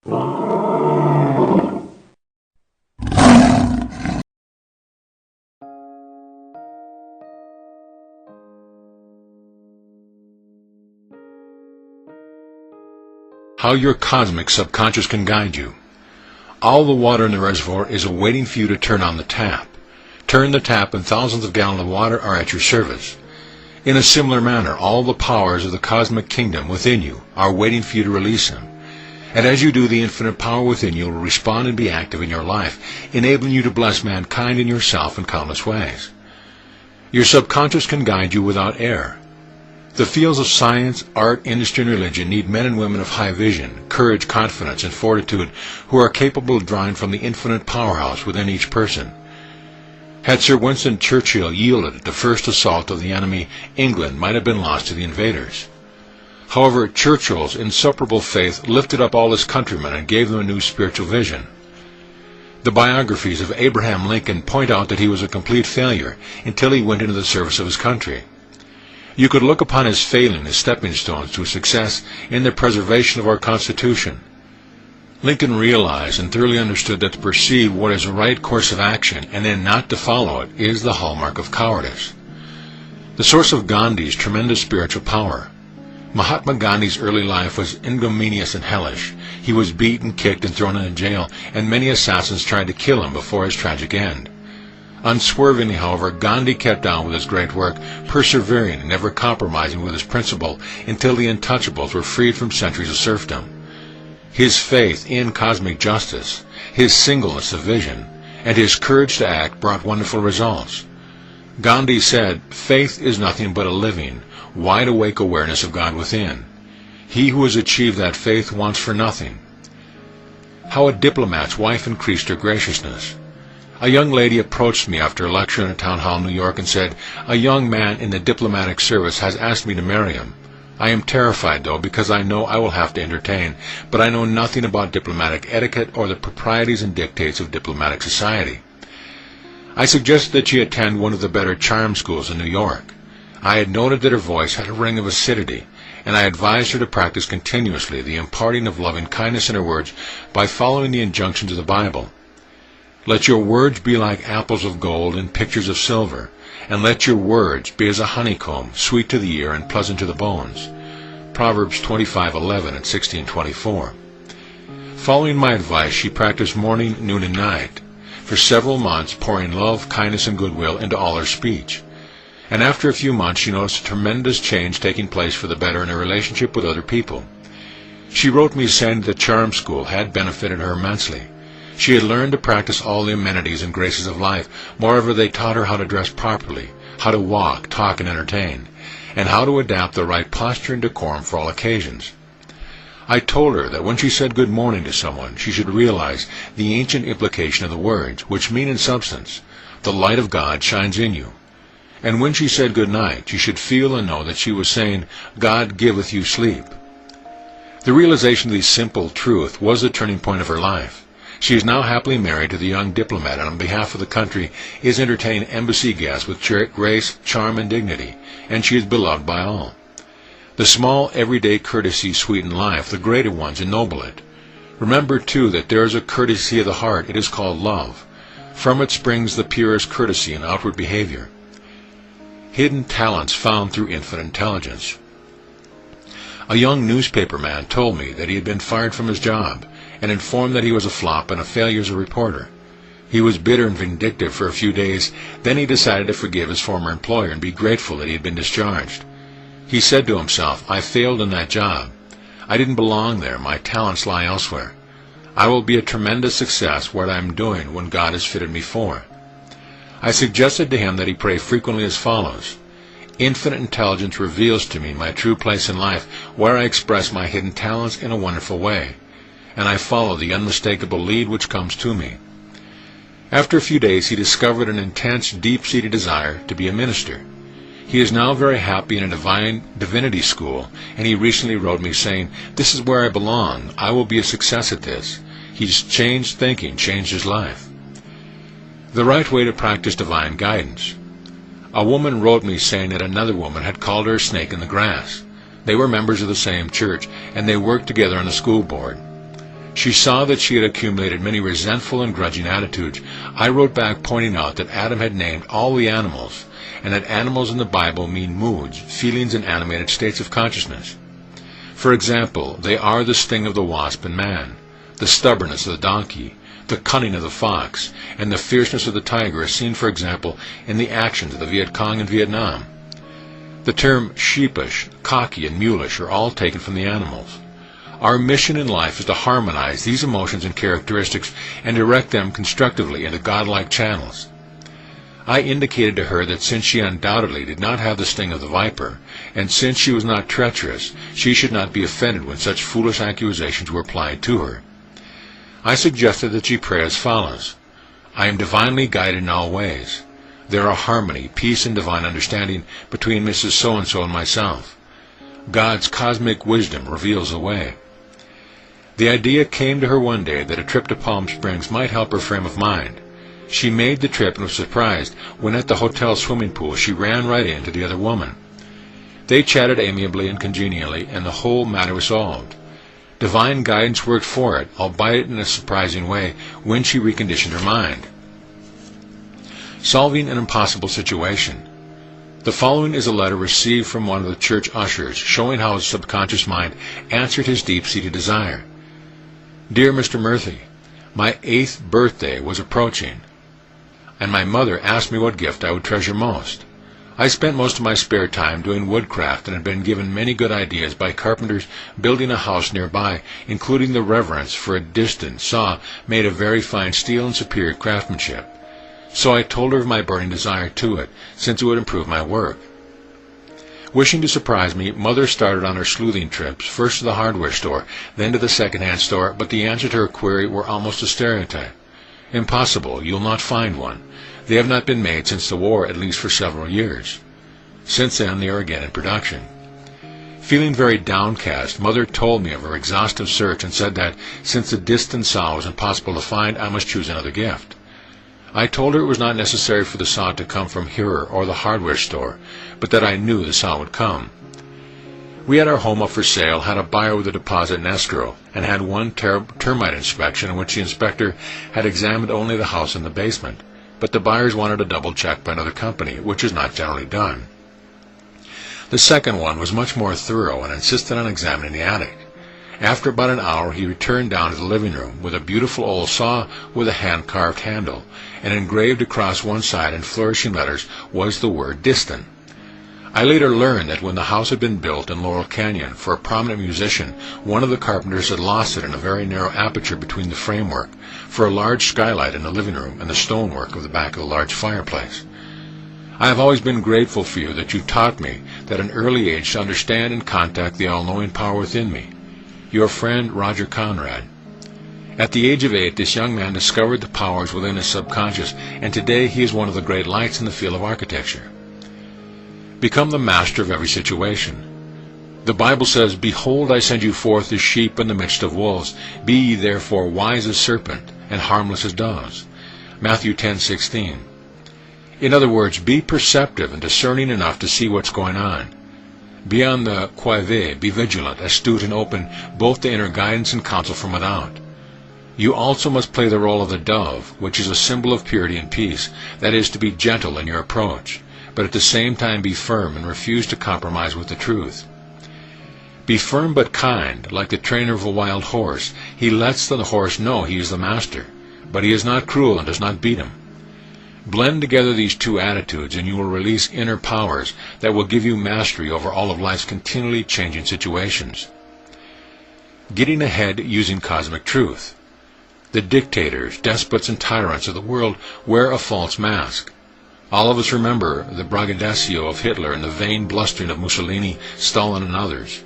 How your cosmic subconscious can guide you. All the water in the reservoir is awaiting for you to turn on the tap. Turn the tap and thousands of gallons of water are at your service. In a similar manner, all the powers of the cosmic kingdom within you are waiting for you to release them. And as you do, the infinite power within you will respond and be active in your life, enabling you to bless mankind and yourself in countless ways. Your subconscious can guide you without error. The fields of science, art, industry, and religion need men and women of high vision, courage, confidence, and fortitude who are capable of drawing from the infinite powerhouse within each person. Had Sir Winston Churchill yielded at the first assault of the enemy, England might have been lost to the invaders. However, Churchill's inseparable faith lifted up all his countrymen and gave them a new spiritual vision. The biographies of Abraham Lincoln point out that he was a complete failure until he went into the service of his country. You could look upon his failing as stepping stones to success in the preservation of our Constitution. Lincoln realized and thoroughly understood that to perceive what is the right course of action and then not to follow it is the hallmark of cowardice. The source of Gandhi's tremendous spiritual power. Mahatma Gandhi's early life was ignominious and hellish. He was beaten, kicked, and thrown into jail, and many assassins tried to kill him before his tragic end. Unswervingly, however, Gandhi kept on with his great work, persevering and never compromising with his principle until the untouchables were freed from centuries of serfdom. His faith in cosmic justice, his singleness of vision, and his courage to act brought wonderful results. Gandhi said, "Faith is nothing but a living, wide-awake awareness of God within. He who has achieved that faith wants for nothing." How a diplomat's wife increased her graciousness. A young lady approached me after a lecture in a town hall in New York and said, "A young man in the diplomatic service has asked me to marry him. I am terrified, though, because I know I will have to entertain, but I know nothing about diplomatic etiquette or the proprieties and dictates of diplomatic society." I suggested that she attend one of the better charm schools in New York. I had noted that her voice had a ring of acidity, and I advised her to practice continuously the imparting of loving kindness in her words by following the injunctions of the Bible. "Let your words be like apples of gold and pictures of silver, and let your words be as a honeycomb, sweet to the ear and pleasant to the bones." Proverbs 25:11 and 16:24. Following my advice, she practiced morning, noon, and night, for several months, pouring love, kindness, and goodwill into all her speech. And after a few months, she noticed a tremendous change taking place for the better in her relationship with other people. She wrote me saying that the charm school had benefited her immensely. She had learned to practice all the amenities and graces of life. Moreover, they taught her how to dress properly, how to walk, talk, and entertain, and how to adapt the right posture and decorum for all occasions. I told her that when she said good morning to someone, she should realize the ancient implication of the words, which mean in substance, the light of God shines in you. And when she said good night, she should feel and know that she was saying, God giveth you sleep. The realization of this simple truth was the turning point of her life. She is now happily married to the young diplomat, and on behalf of the country is entertaining embassy guests with grace, charm, and dignity, and she is beloved by all. The small, everyday courtesies sweeten life, the greater ones ennoble it. Remember, too, that there is a courtesy of the heart. It is called love. From it springs the purest courtesy and outward behavior. Hidden talents found through infinite intelligence. A young newspaper man told me that he had been fired from his job, and informed that he was a flop and a failure as a reporter. He was bitter and vindictive for a few days. Then he decided to forgive his former employer and be grateful that he had been discharged. He said to himself, "I failed in that job. I didn't belong there. My talents lie elsewhere. I will be a tremendous success what I am doing when God has fitted me for." I suggested to him that he pray frequently as follows: "Infinite intelligence reveals to me my true place in life, where I express my hidden talents in a wonderful way, and I follow the unmistakable lead which comes to me." After a few days, he discovered an intense, deep-seated desire to be a minister. He is now very happy in a divinity school, and he recently wrote me saying, "This is where I belong. I will be a success at this." He's changed thinking, changed his life. The right way to practice divine guidance. A woman wrote me saying that another woman had called her a snake in the grass. They were members of the same church, and they worked together on the school board. She saw that she had accumulated many resentful and grudging attitudes. I wrote back pointing out that Adam had named all the animals, and that animals in the Bible mean moods, feelings, and animated states of consciousness. For example, they are the sting of the wasp in man, the stubbornness of the donkey, the cunning of the fox, and the fierceness of the tiger is seen, for example, in the actions of the Viet Cong in Vietnam. The term sheepish, cocky, and mulish are all taken from the animals. Our mission in life is to harmonize these emotions and characteristics and direct them constructively into godlike channels. I indicated to her that since she undoubtedly did not have the sting of the viper, and since she was not treacherous, she should not be offended when such foolish accusations were applied to her. I suggested that she pray as follows: I am divinely guided in all ways. There are harmony, peace, and divine understanding between Mrs. So-and-so and myself. God's cosmic wisdom reveals the way. The idea came to her one day that a trip to Palm Springs might help her frame of mind. She made the trip and was surprised when at the hotel swimming pool she ran right into the other woman. They chatted amiably and congenially, and the whole matter was solved. Divine guidance worked for it, albeit in a surprising way, when she reconditioned her mind. Solving an impossible situation. The following is a letter received from one of the church ushers, showing how his subconscious mind answered his deep-seated desire. Dear Mr. Murphy, my 8th birthday was approaching, and my mother asked me what gift I would treasure most. I spent most of my spare time doing woodcraft and had been given many good ideas by carpenters building a house nearby, including the reverence for a distant saw made of very fine steel and superior craftsmanship. So I told her of my burning desire to it, since it would improve my work. Wishing to surprise me, Mother started on her sleuthing trips, first to the hardware store, then to the second-hand store, but the answer to her query were almost a stereotype. Impossible, you'll not find one. They have not been made since the war, at least for several years. Since then, they are again in production. Feeling very downcast, Mother told me of her exhaustive search and said that, since the distant saw was impossible to find, I must choose another gift. I told her it was not necessary for the saw to come from here or the hardware store, but that I knew the saw would come. We had our home up for sale, had a buyer with a deposit in escrow, and had one termite inspection in which the inspector had examined only the house and the basement, but the buyers wanted a double check by another company, which is not generally done. The second one was much more thorough and insisted on examining the attic. After about an hour he returned down to the living room with a beautiful old saw with a hand-carved handle, and engraved across one side in flourishing letters was the word distant. I later learned that when the house had been built in Laurel Canyon for a prominent musician, one of the carpenters had lost it in a very narrow aperture between the framework for a large skylight in the living room and the stonework of the back of the large fireplace. I have always been grateful for you that you taught me at an early age to understand and contact the all-knowing power within me. Your friend, Roger Conrad. At the age of 8, this young man discovered the powers within his subconscious, and today he is one of the great lights in the field of architecture. Become the master of every situation. The Bible says, Behold, I send you forth as sheep in the midst of wolves. Be ye therefore wise as serpent, and harmless as doves. Matthew 10:16. In other words, be perceptive and discerning enough to see what's going on. Be on the qui vive, be vigilant, astute, and open both to inner guidance and counsel from without. You also must play the role of the dove, which is a symbol of purity and peace, that is, to be gentle in your approach, but at the same time be firm and refuse to compromise with the truth. Be firm but kind, like the trainer of a wild horse. He lets the horse know he is the master, but he is not cruel and does not beat him. Blend together these two attitudes, and you will release inner powers that will give you mastery over all of life's continually changing situations. Getting ahead using cosmic truth. The dictators, despots, and tyrants of the world wear a false mask. All of us remember the braggadocio of Hitler and the vain blustering of Mussolini, Stalin, and others.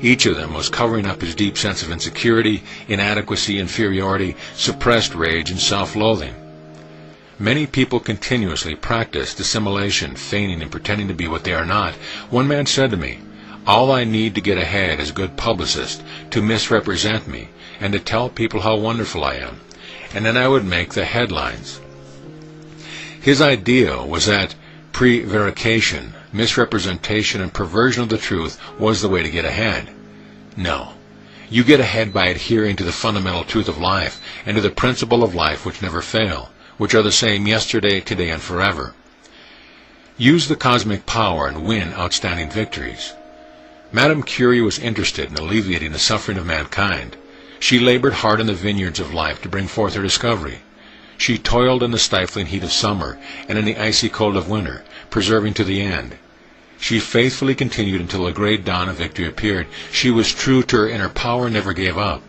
Each of them was covering up his deep sense of insecurity, inadequacy, inferiority, suppressed rage, and self-loathing. Many people continuously practice dissimulation, feigning and pretending to be what they are not. One man said to me, all I need to get ahead is a good publicist to misrepresent me and to tell people how wonderful I am, and then I would make the headlines. His idea was that prevarication, misrepresentation, and perversion of the truth was the way to get ahead. No. You get ahead by adhering to the fundamental truth of life and to the principle of life which never fail, which are the same yesterday, today, and forever. Use the cosmic power and win outstanding victories. Madame Curie was interested in alleviating the suffering of mankind. She labored hard in the vineyards of life to bring forth her discovery. She toiled in the stifling heat of summer and in the icy cold of winter, persevering to the end. She faithfully continued until the great dawn of victory appeared. She was true to her inner power and never gave up.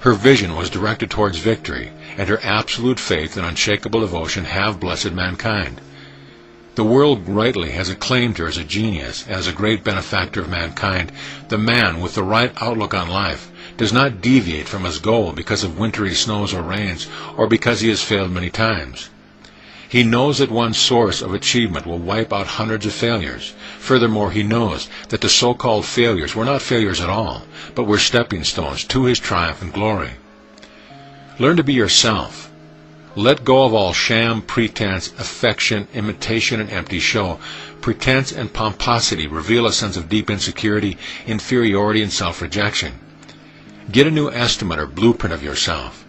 Her vision was directed towards victory, and her absolute faith and unshakable devotion have blessed mankind. The world rightly has acclaimed her as a genius, as a great benefactor of mankind. The man with the right outlook on life does not deviate from his goal because of wintry snows or rains, or because he has failed many times. He knows that one source of achievement will wipe out hundreds of failures. Furthermore, he knows that the so-called failures were not failures at all, but were stepping stones to his triumph and glory. Learn to be yourself. Let go of all sham, pretense, affection, imitation, and empty show. Pretense and pomposity reveal a sense of deep insecurity, inferiority, and self-rejection. Get a new estimate or blueprint of yourself.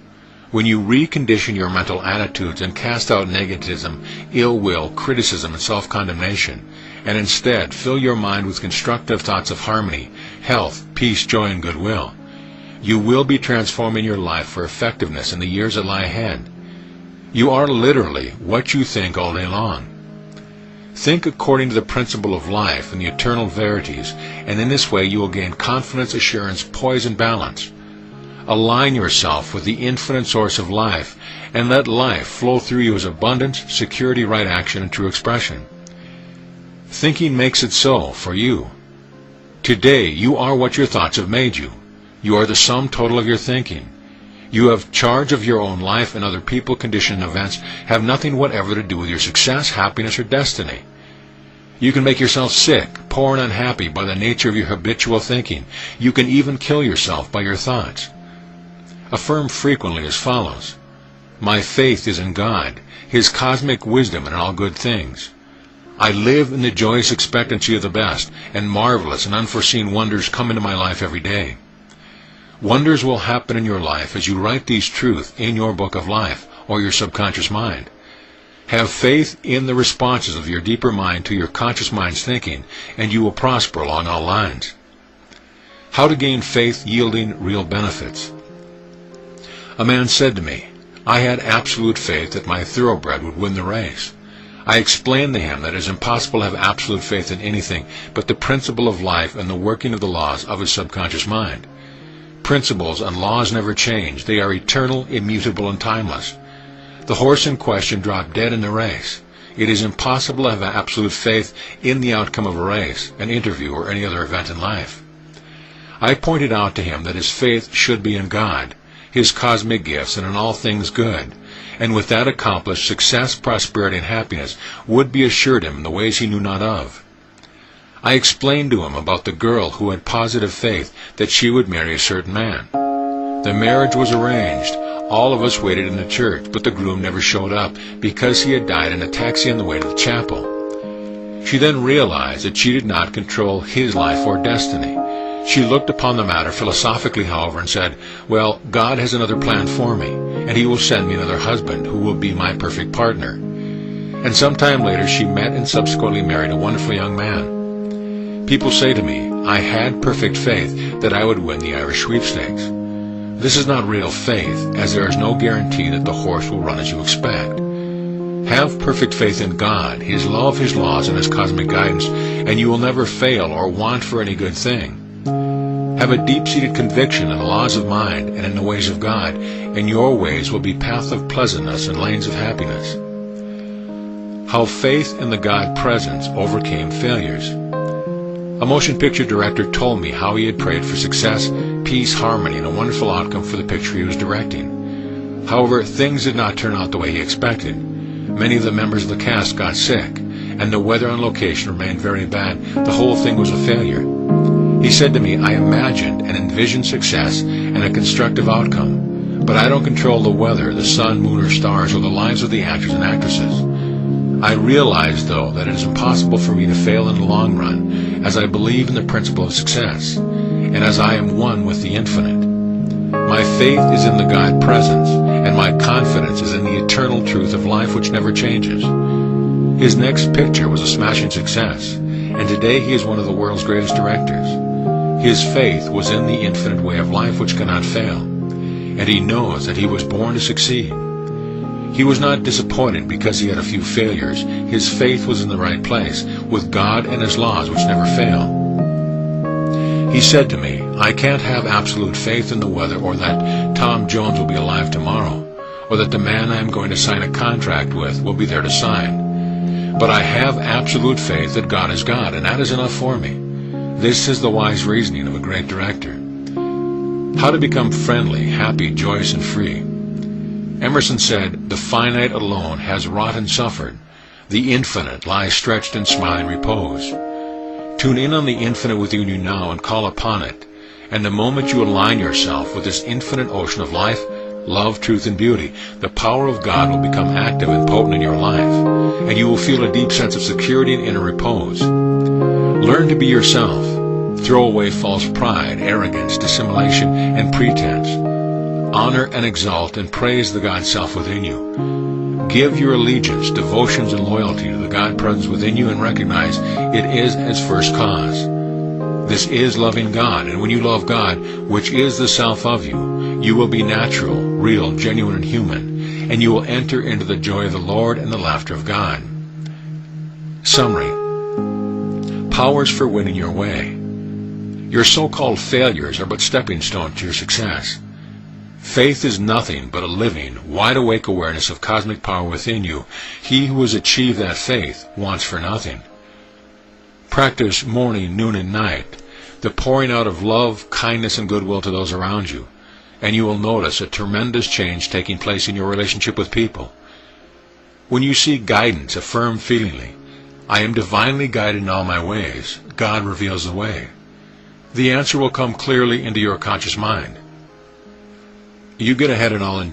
When you recondition your mental attitudes and cast out negativism, ill will, criticism, and self-condemnation, and instead fill your mind with constructive thoughts of harmony, health, peace, joy, and goodwill, you will be transforming your life for effectiveness in the years that lie ahead. You are literally what you think all day long. Think according to the principle of life and the eternal verities, and in this way you will gain confidence, assurance, poise, and balance. Align yourself with the infinite source of life, and let life flow through you as abundance, security, right action, and true expression. Thinking makes it so for you. Today, you are what your thoughts have made you. You are the sum total of your thinking. You have charge of your own life, and other people, conditions, and events have nothing whatever to do with your success, happiness, or destiny. You can make yourself sick, poor, and unhappy by the nature of your habitual thinking. You can even kill yourself by your thoughts. Affirm frequently as follows: My faith is in God, His cosmic wisdom, and in all good things. I live in the joyous expectancy of the best, and marvelous and unforeseen wonders come into my life every day. Wonders will happen in your life as you write these truths in your book of life, or your subconscious mind. Have faith in the responses of your deeper mind to your conscious mind's thinking, and you will prosper along all lines. How to gain faith yielding real benefits. A man said to me, I had absolute faith that my thoroughbred would win the race. I explained to him that it is impossible to have absolute faith in anything but the principle of life and the working of the laws of his subconscious mind. Principles and laws never change. They are eternal, immutable, and timeless. The horse in question dropped dead in the race. It is impossible to have absolute faith in the outcome of a race, an interview, or any other event in life. I pointed out to him that his faith should be in God, His cosmic gifts, and in all things good, and with that accomplished, success, prosperity, and happiness would be assured him in the ways he knew not of. I explained to him about the girl who had positive faith that she would marry a certain man. The marriage was arranged. All of us waited in the church, but the groom never showed up because he had died in a taxi on the way to the chapel. She then realized that she did not control his life or destiny. She looked upon the matter philosophically, however, and said, well, God has another plan for me, and He will send me another husband who will be my perfect partner. And some time later she met and subsequently married a wonderful young man. People say to me, I had perfect faith that I would win the Irish sweepstakes. This is not real faith, as there is no guarantee that the horse will run as you expect. Have perfect faith in God, His love, His laws, and His cosmic guidance, and you will never fail or want for any good thing. Have a deep-seated conviction in the laws of mind and in the ways of God, and your ways will be paths of pleasantness and lanes of happiness. How faith in the God presence overcame failures. A motion picture director told me how he had prayed for success, peace, harmony, and a wonderful outcome for the picture he was directing. However, things did not turn out the way he expected. Many of the members of the cast got sick, and the weather on location remained very bad. The whole thing was a failure. He said to me, I imagined and envisioned success and a constructive outcome, but I don't control the weather, the sun, moon, or stars, or the lives of the actors and actresses. I realize, though, that it is impossible for me to fail in the long run, as I believe in the principle of success. and as I am one with the infinite. My faith is in the God presence, and my confidence is in the eternal truth of life which never changes. His next picture was a smashing success, and today he is one of the world's greatest directors. His faith was in the infinite way of life which cannot fail, and he knows that he was born to succeed. He was not disappointed because he had a few failures. His faith was in the right place, with God and his laws which never fail. He said to me, I can't have absolute faith in the weather, or that Tom Jones will be alive tomorrow, or that the man I am going to sign a contract with will be there to sign. But I have absolute faith that God is God, and that is enough for me. This is the wise reasoning of a great director. How to become friendly, happy, joyous, and free. Emerson said, the finite alone has wrought and suffered. The infinite lies stretched in smiling repose. Tune in on the infinite within you now and call upon it. And the moment you align yourself with this infinite ocean of life, love, truth, and beauty, the power of God will become active and potent in your life, and you will feel a deep sense of security and inner repose. Learn to be yourself. Throw away false pride, arrogance, dissimulation, and pretense. Honor and exalt and praise the God self within you. Give your allegiance, devotions, and loyalty to the God presence within you, and recognize it is as first cause. This is loving God, and when you love God, which is the self of you, you will be natural, real, genuine, and human, and you will enter into the joy of the Lord and the laughter of God. Summary. Powers for winning your way. Your so-called failures are but stepping stones to your success. Faith is nothing but a living, wide-awake awareness of cosmic power within you. He who has achieved that faith wants for nothing. Practice morning, noon, and night, the pouring out of love, kindness, and goodwill to those around you, and you will notice a tremendous change taking place in your relationship with people. When you seek guidance, affirm feelingly, I am divinely guided in all my ways. God reveals the way. The answer will come clearly into your conscious mind. You get ahead in all endeavors.